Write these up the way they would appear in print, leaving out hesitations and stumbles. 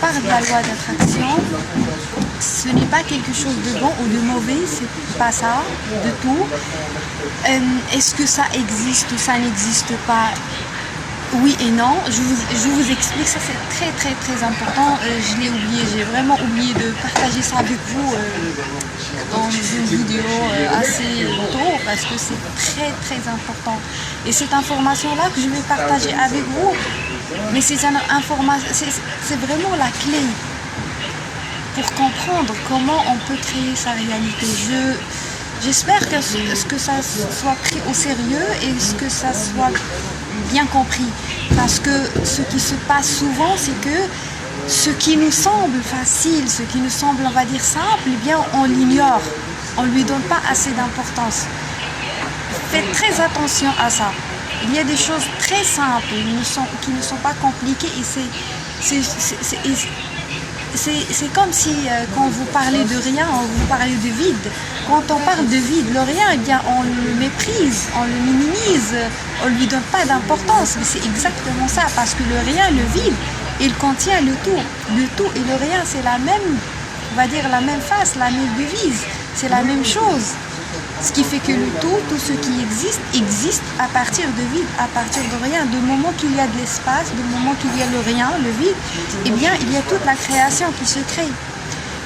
parle de la loi d'attraction, ce n'est pas quelque chose de bon ou de mauvais, c'est pas ça de tout. Est-ce que ça existe ou ça n'existe pas? Oui et non, je vous explique, ça c'est très très très important, je l'ai oublié, j'ai vraiment oublié de partager ça avec vous dans une vidéo assez tôt parce que c'est très très important. Et cette information-là que je vais partager avec vous, mais c'est une information, c'est vraiment la clé pour comprendre comment on peut créer sa réalité. J'espère que ça soit pris au sérieux et que ça soit bien compris. Parce que ce qui se passe souvent, c'est que ce qui nous semble facile, ce qui nous semble, on va dire, simple, eh bien, on l'ignore. On ne lui donne pas assez d'importance. Faites très attention à ça. Il y a des choses très simples qui ne sont pas compliquées et c'est comme si quand vous parlez de rien, vous parlez de vide. Quand on parle de vide, le rien, eh bien, on le méprise, on le minimise, on ne lui donne pas d'importance. Mais c'est exactement ça, parce que le rien, le vide, il contient le tout. Le tout et le rien, c'est la même, on va dire la même face, la même devise. C'est la même chose. Ce qui fait que le tout ce qui existe à partir de vide, à partir de rien. Du moment qu'il y a de l'espace, du moment qu'il y a le rien, le vide, eh bien, il y a toute la création qui se crée.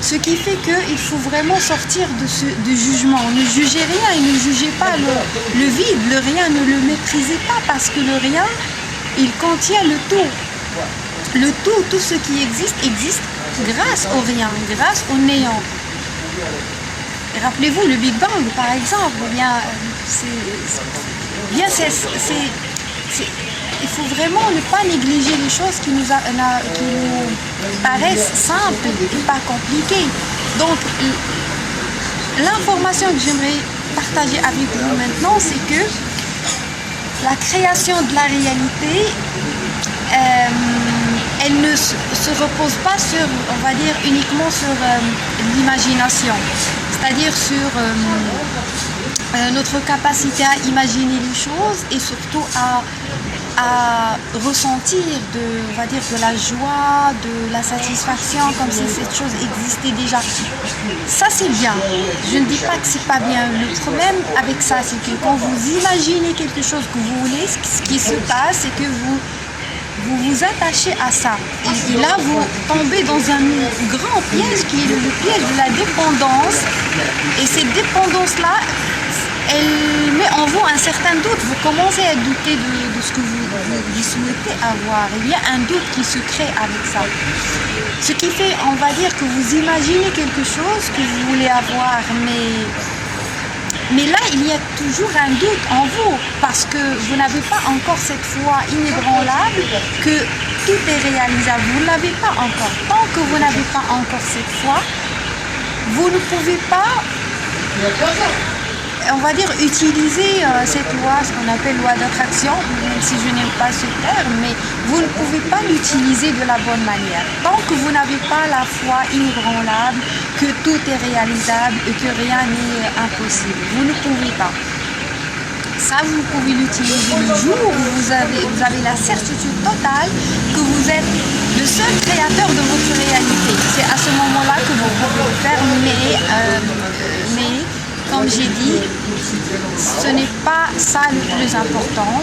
Ce qui fait qu'il faut vraiment sortir de jugement. Ne jugez rien et ne jugez pas le vide, le rien, ne le méprisez pas parce que le rien, il contient le tout. Le tout ce qui existe grâce au rien, grâce au néant. Rappelez-vous le Big Bang par exemple, il faut vraiment ne pas négliger les choses qui nous paraissent simples et pas compliquées. Donc l'information que j'aimerais partager avec vous maintenant, c'est que la création de la réalité, elle ne se repose pas sur, on va dire, uniquement sur l'imagination, c'est-à-dire sur notre capacité à imaginer les choses et surtout à ressentir on va dire, de la joie, de la satisfaction, comme si cette chose existait déjà. Ça c'est bien, je ne dis pas que c'est pas bien. Le problème avec ça, c'est que quand vous imaginez quelque chose que vous voulez, ce qui se passe, c'est que vous vous attachez à ça. Et là, vous tombez dans un grand piège qui est le piège de la dépendance. Et cette dépendance-là, elle met en vous un certain doute. Vous commencez à douter de ce que vous souhaitez avoir. Il y a un doute qui se crée avec ça. Ce qui fait, on va dire, que vous imaginez quelque chose que vous voulez avoir, mais là, il y a toujours un doute en vous, parce que vous n'avez pas encore cette foi inébranlable que tout est réalisable. Vous ne l'avez pas encore. Tant que vous n'avez pas encore cette foi, vous ne pouvez pas, on va dire, utiliser cette loi, ce qu'on appelle loi d'attraction, même si je n'aime pas ce terme, mais vous ne pouvez pas l'utiliser de la bonne manière. Tant que vous n'avez pas la foi inébranlable, que tout est réalisable et que rien n'est impossible, vous ne pouvez pas. Ça, vous pouvez l'utiliser le jour où vous avez la certitude totale que vous êtes le seul créateur de votre réalité. C'est à ce moment-là que vous pouvez le faire, mais comme j'ai dit, ce n'est pas ça le plus important,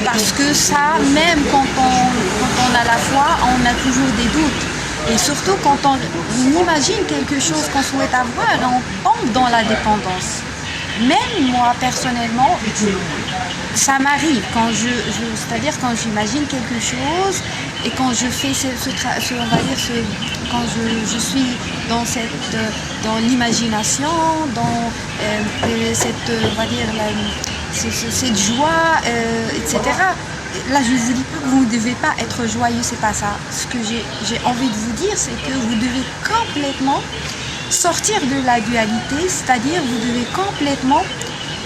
parce que ça, même quand on a la foi, on a toujours des doutes. Et surtout quand on imagine quelque chose qu'on souhaite avoir, on tombe dans la dépendance. Même moi, personnellement, ça m'arrive c'est-à-dire quand j'imagine quelque chose et quand je fais quand je suis dans l'imagination, dans cette joie, etc. Là, je ne vous dis pas que vous ne devez pas être joyeux, c'est pas ça. Ce que j'ai envie de vous dire, c'est que vous devez complètement sortir de la dualité, c'est-à-dire vous devez complètement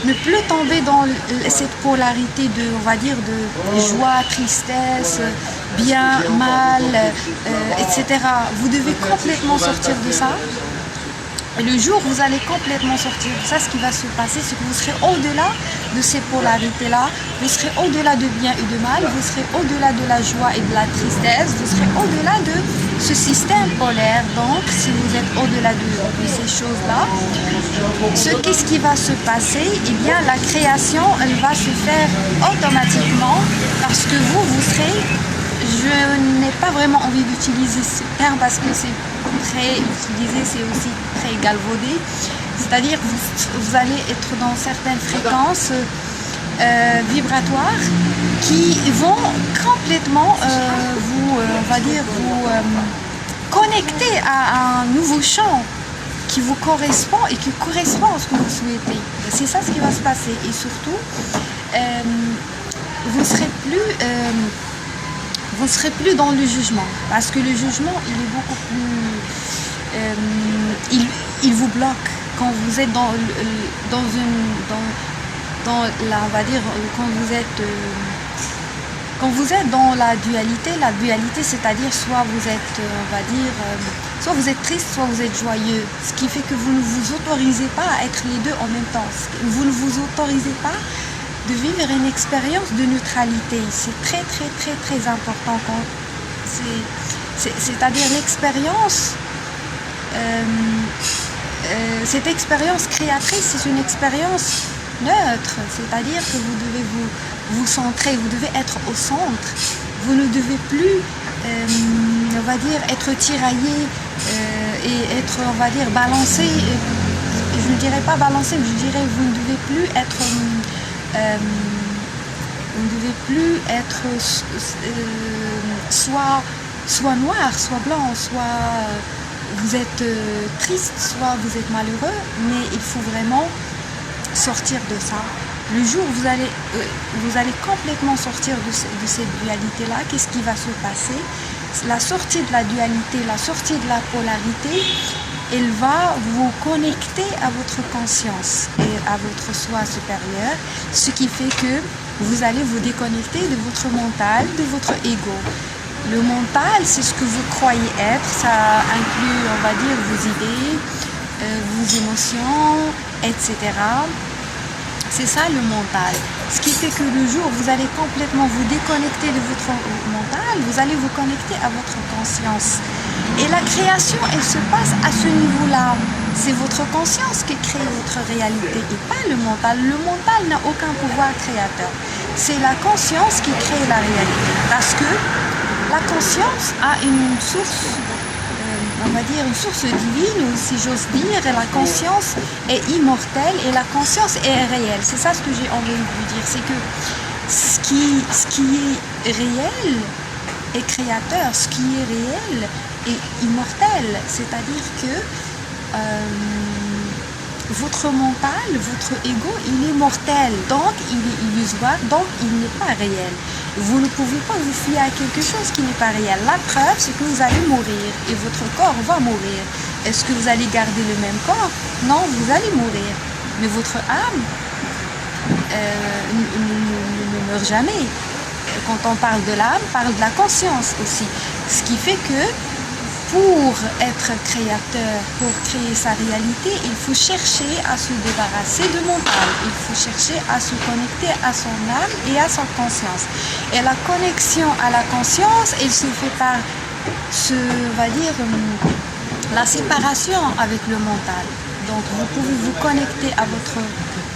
ne plus tomber dans cette polarité on va dire, de joie, tristesse, bien, mal, etc. Vous devez complètement sortir de ça. Et le jour où vous allez complètement sortir de ça, ce qui va se passer, c'est que vous serez au-delà de ces polarités-là, vous serez au-delà de bien et de mal, vous serez au-delà de la joie et de la tristesse, vous serez au-delà de ce système polaire, donc si vous êtes au-delà de ces choses-là, qu'est-ce qui va se passer? Eh bien, la création, elle va se faire automatiquement parce que vous serez, je n'ai pas vraiment envie d'utiliser ce terme parce que c'est très utilisé, c'est aussi très galvaudé, c'est-à-dire vous allez être dans certaines fréquences vibratoires qui vont complètement on va dire, vous connecter à un nouveau champ qui vous correspond et qui correspond à ce que vous souhaitez. C'est ça ce qui va se passer. Et surtout, vous serez plus dans le jugement. Parce que le jugement, il est beaucoup plus... il vous bloque quand vous êtes on va dire, quand vous êtes dans la dualité, c'est-à-dire soit vous êtes, on va dire, soit vous êtes triste, soit vous êtes joyeux, ce qui fait que vous ne vous autorisez pas à être les deux en même temps. Vous ne vous autorisez pas de vivre une expérience de neutralité. C'est très très très très important c'est-à-dire l'expérience. Cette expérience créatrice, c'est une expérience neutre, c'est-à-dire que vous devez vous centrer, vous devez être au centre, vous ne devez plus, on va dire, être tiraillé et être, on va dire, balancé, je ne dirais pas balancé, mais je dirais vous ne devez plus être, soit noir, soit blanc, soit vous êtes triste, soit vous êtes malheureux, mais il faut vraiment sortir de ça. Le jour où vous allez complètement sortir de cette dualité-là, qu'est-ce qui va se passer? La sortie de la dualité, la sortie de la polarité, elle va vous connecter à votre conscience et à votre soi supérieur, ce qui fait que vous allez vous déconnecter de votre mental, de votre ego. Le mental, c'est ce que vous croyez être, ça inclut, on va dire, vos idées, vos émotions, etc. C'est ça le mental. Ce qui fait que le jour où vous allez complètement vous déconnecter de votre mental, vous allez vous connecter à votre conscience. Et la création, elle se passe à ce niveau-là. C'est votre conscience qui crée votre réalité et pas le mental. Le mental n'a aucun pouvoir créateur. C'est la conscience qui crée la réalité. Parce que la conscience a une source, on va dire une source divine, ou si j'ose dire, et la conscience est immortelle et la conscience est réelle. C'est ça ce que j'ai envie de vous dire, c'est que ce qui est réel est créateur, ce qui est réel est immortel, c'est-à-dire que votre mental, votre ego, il est mortel, donc il est illusoire, donc il n'est pas réel. Vous ne pouvez pas vous fier à quelque chose qui n'est pas réel. La preuve, c'est que vous allez mourir et votre corps va mourir. Est-ce que vous allez garder le même corps? Non, vous allez mourir. Mais votre âme ne meurt jamais. Quand on parle de l'âme, on parle de la conscience aussi. Ce qui fait que pour être créateur, pour créer sa réalité, il faut chercher à se débarrasser de mental. Il faut chercher à se connecter à son âme et à sa conscience. Et la connexion à la conscience, elle se fait par, on va dire, la séparation avec le mental. Donc vous pouvez vous connecter à votre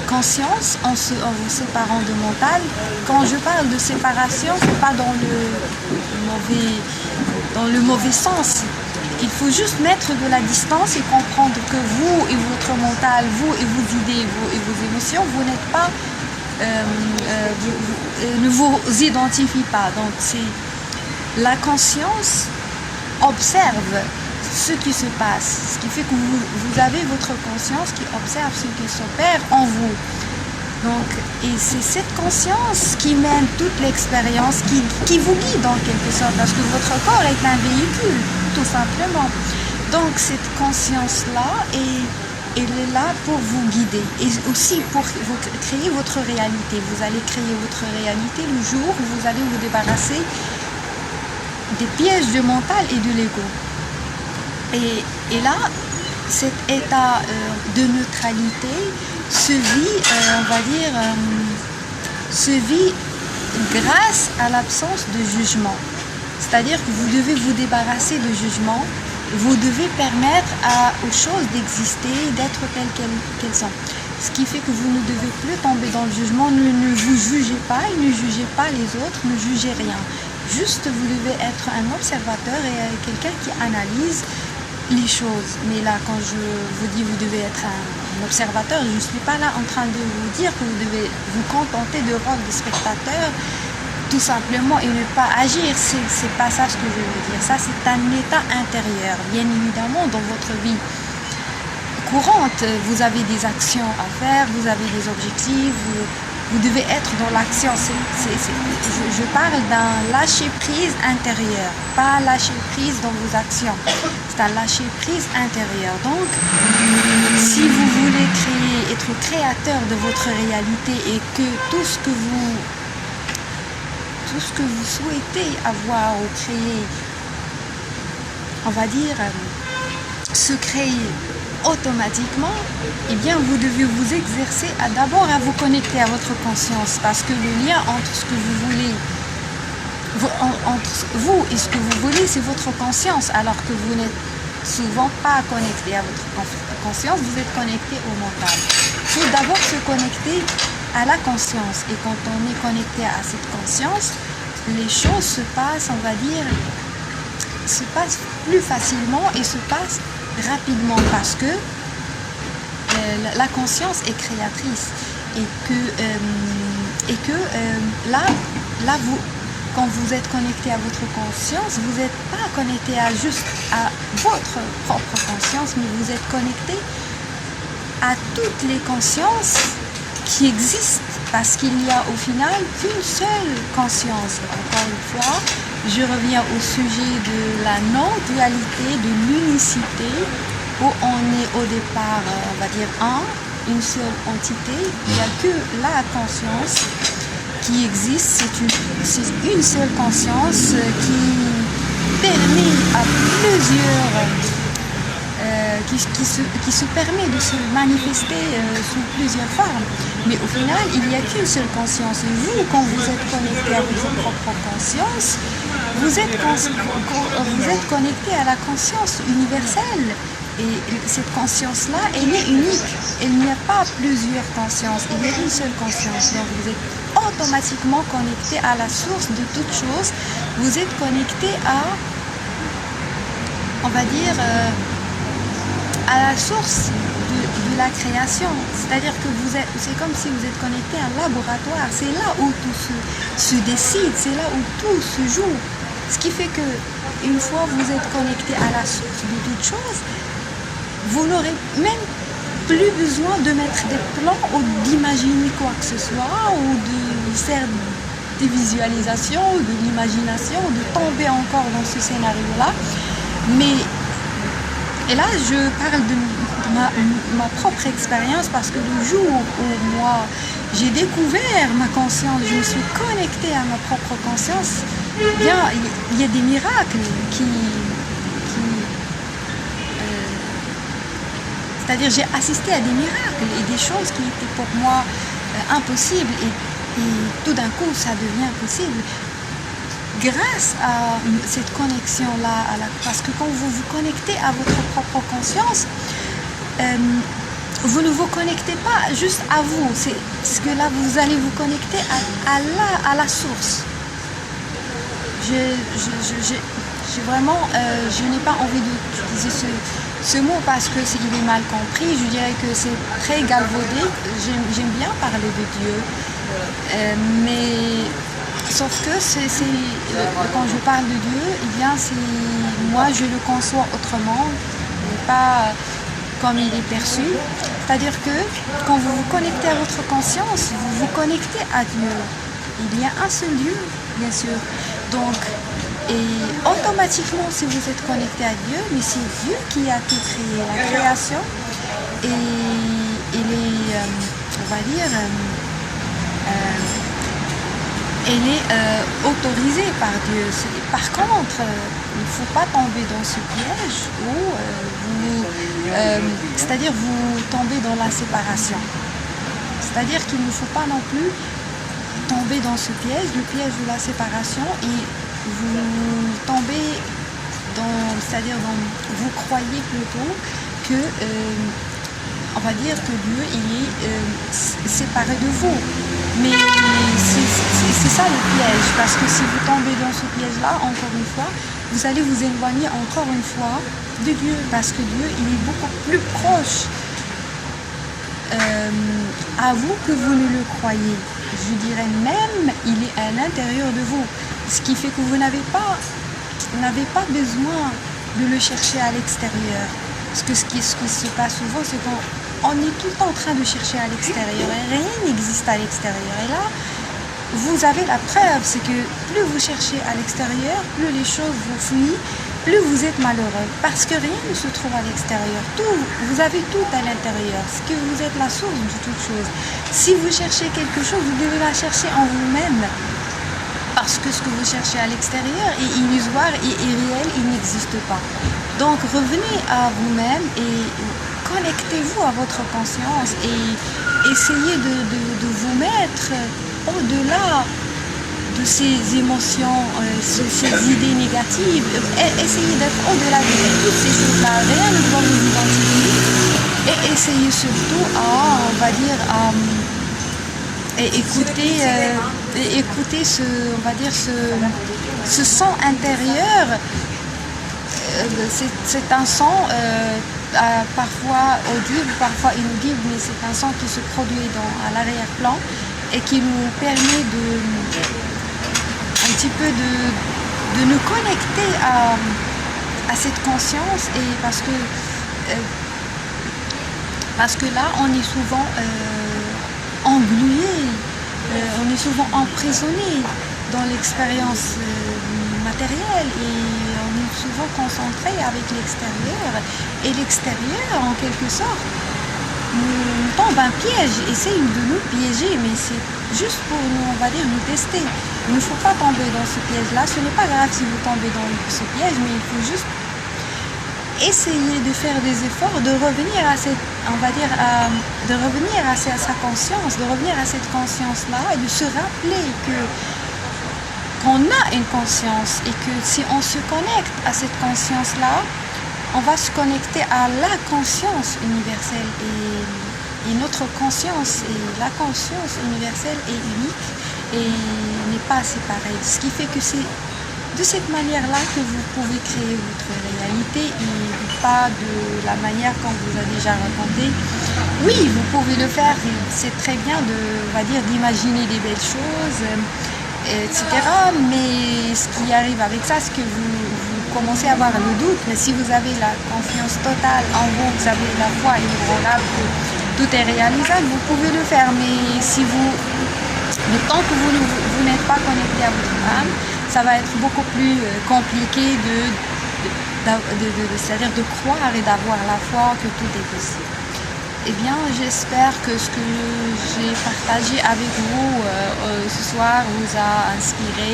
conscience en vous séparant de mental. Quand je parle de séparation, c'est pas dans le mauvais sens. Il faut juste mettre de la distance et comprendre que vous et votre mental, vous et vos idées, vous et vos émotions, vous n'êtes pas, ne vous identifiez pas. Donc la conscience observe ce qui se passe, ce qui fait que vous avez votre conscience qui observe ce qui s'opère en vous. Donc, et c'est cette conscience qui mène toute l'expérience, qui vous guide en quelque sorte, parce que votre corps est un véhicule, tout simplement. Donc cette conscience-là, elle est là pour vous guider et aussi pour vous créer votre réalité. Vous allez créer votre réalité le jour où vous allez vous débarrasser des pièges du mental et de l'ego. Et là, cet état de neutralité se vit, on va dire, se vit grâce à l'absence de jugement. C'est-à-dire que vous devez vous débarrasser de jugement, vous devez permettre aux choses d'exister, d'être telles qu'elles sont. Ce qui fait que vous ne devez plus tomber dans le jugement, ne vous jugez pas et ne jugez pas les autres, ne jugez rien. Juste, vous devez être un observateur et quelqu'un qui analyse les choses. Mais là, quand je vous dis vous devez être un observateur, je ne suis pas là en train de vous dire que vous devez vous contenter de rôle de spectateur, tout simplement, et ne pas agir. C'est pas ça ce que je veux dire. Ça, c'est un état intérieur. Bien évidemment, dans votre vie courante, vous avez des actions à faire, vous avez des objectifs, vous devez être dans l'action. Je parle d'un lâcher-prise intérieur, pas lâcher-prise dans vos actions. C'est un lâcher-prise intérieur. Donc, si vous voulez être créateur de votre réalité et que tout ce que vous souhaitez avoir ou créer, on va dire, se créer automatiquement, eh bien vous devez vous exercer d'abord à vous connecter à votre conscience, parce que le lien entre ce que vous voulez, entre vous et ce que vous voulez, c'est votre conscience, alors que vous n'êtes souvent pas connecté à votre conscience, vous êtes connecté au mental. Il faut d'abord se connecter à la conscience, et quand on est connecté à cette conscience, les choses se passent, on va dire, se passent plus facilement et se passent rapidement, parce que la conscience est créatrice et que là vous, quand vous êtes connecté à votre conscience, vous n'êtes pas connecté juste à votre propre conscience, mais vous êtes connecté à toutes les consciences qui existent, parce qu'il n'y a au final qu'une seule conscience. Encore une fois, je reviens au sujet de la non-dualité, de l'unicité, où on est au départ, on va dire, une seule entité. Il n'y a que la conscience qui existe, c'est une seule conscience qui permet à plusieurs, qui se permet de se manifester sous plusieurs formes. Mais au final, il n'y a qu'une seule conscience. Et vous, quand vous êtes connecté à votre propre conscience, vous êtes connecté à la conscience universelle. Et cette conscience-là, elle est unique. Il n'y a pas plusieurs consciences, il y a une seule conscience. Donc vous êtes automatiquement connecté à la source de toute chose. Vous êtes connecté à, on va dire, à la source de la création. C'est-à-dire que c'est comme si vous êtes connecté à un laboratoire. C'est là où tout se décide, c'est là où tout se joue. Ce qui fait que une fois vous êtes connecté à la source de toute chose, vous n'aurez même plus besoin de mettre des plans ou d'imaginer quoi que ce soit, ou de faire des visualisations, ou de l'imagination, de tomber encore dans ce scénario-là. Et là, je parle de ma propre expérience, parce que le jour où moi, j'ai découvert ma conscience, je me suis connectée à ma propre conscience, eh bien, il y a des miracles c'est-à-dire, j'ai assisté à des miracles et des choses qui étaient pour moi impossibles, et tout d'un coup, ça devient possible grâce à cette connexion-là, parce que quand vous vous connectez à votre propre conscience, vous ne vous connectez pas juste à vous, c'est parce que là, vous allez vous connecter à la source. J'ai vraiment, je n'ai pas envie d'utiliser ce mot parce que il est mal compris. Je dirais que c'est très galvaudé. J'aime bien parler de Dieu, mais sauf que quand je parle de Dieu, eh bien moi je le conçois autrement, et pas comme il est perçu. C'est-à-dire que quand vous vous connectez à votre conscience, vous vous connectez à Dieu. Il y a un seul Dieu, bien sûr. Donc, et automatiquement, si vous êtes connecté à Dieu, mais c'est Dieu qui a tout créé, la création, et elle est, on va dire, elle est autorisée par Dieu. Par contre, il ne faut pas tomber dans ce piège où c'est-à-dire vous tombez dans la séparation. C'est-à-dire qu'il ne faut pas non plus tomber dans ce piège, le piège de la séparation, et vous tombez c'est-à-dire vous croyez plutôt que, on va dire que Dieu il est séparé de vous. Mais c'est ça le piège, parce que si vous tombez dans ce piège-là, encore une fois, vous allez vous éloigner encore une fois de Dieu, parce que Dieu il est beaucoup plus proche à vous que vous ne le croyez. Je dirais même, il est à l'intérieur de vous, ce qui fait que vous n'avez pas besoin de le chercher à l'extérieur. Parce que ce qui se passe souvent, c'est qu'on est tout le temps en train de chercher à l'extérieur et rien n'existe à l'extérieur. Et là, vous avez la preuve, c'est que plus vous cherchez à l'extérieur, plus les choses vous fuient, plus vous êtes malheureux. Parce que rien ne se trouve à l'extérieur. Vous avez tout à l'intérieur. Ce que vous êtes la source de toute chose. Si vous cherchez quelque chose, vous devez la chercher en vous-même. Parce que ce que vous cherchez à l'extérieur est illusoire et irréel, il n'existe pas. Donc revenez à vous-même et connectez-vous à votre conscience et essayez de vous mettre au-delà de ces émotions, ces idées négatives. Essayez d'être au-delà de toutes ces choses-là. Rien ne doit vous identifier. Et essayez surtout à, on va dire, écouter ce, on va dire, ce son intérieur. C'est un son parfois audible, parfois inaudible, mais c'est un son qui se produit à l'arrière-plan et qui nous permet un petit peu de nous connecter à cette conscience, et parce que là on est souvent englué, on est souvent emprisonné dans l'expérience matérielle et on est souvent concentré avec l'extérieur, et l'extérieur en quelque sorte nous tombe un piège, essaye de nous piéger, mais c'est juste pour nous, on va dire, nous tester. Il ne faut pas tomber dans ce piège-là. Ce n'est pas grave si vous tombez dans ce piège, mais il faut juste essayer de faire des efforts, de revenir à cette, on va dire, de revenir à sa conscience, de revenir à cette conscience-là et de se rappeler qu'on a une conscience, et que si on se connecte à cette conscience-là, on va se connecter à la conscience universelle, et notre conscience, et la conscience universelle est unique et n'est pas séparée. Ce qui fait que c'est de cette manière-là que vous pouvez créer votre réalité, et pas de la manière qu'on vous a déjà raconté. Oui, vous pouvez le faire, c'est très bien on va dire, d'imaginer des belles choses, etc. Mais ce qui arrive avec ça, c'est que vous commencez à avoir le doute. Mais si vous avez la confiance totale en vous, vous avez la foi inébranlable que tout est réalisable, vous pouvez le faire. Mais tant que vous n'êtes pas connecté à votre âme, ça va être beaucoup plus compliqué c'est-à-dire de croire et d'avoir la foi que tout est possible. Eh bien, j'espère que ce que j'ai partagé avec vous ce soir vous a inspiré.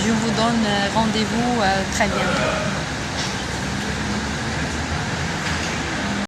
Je vous donne rendez-vous très bientôt.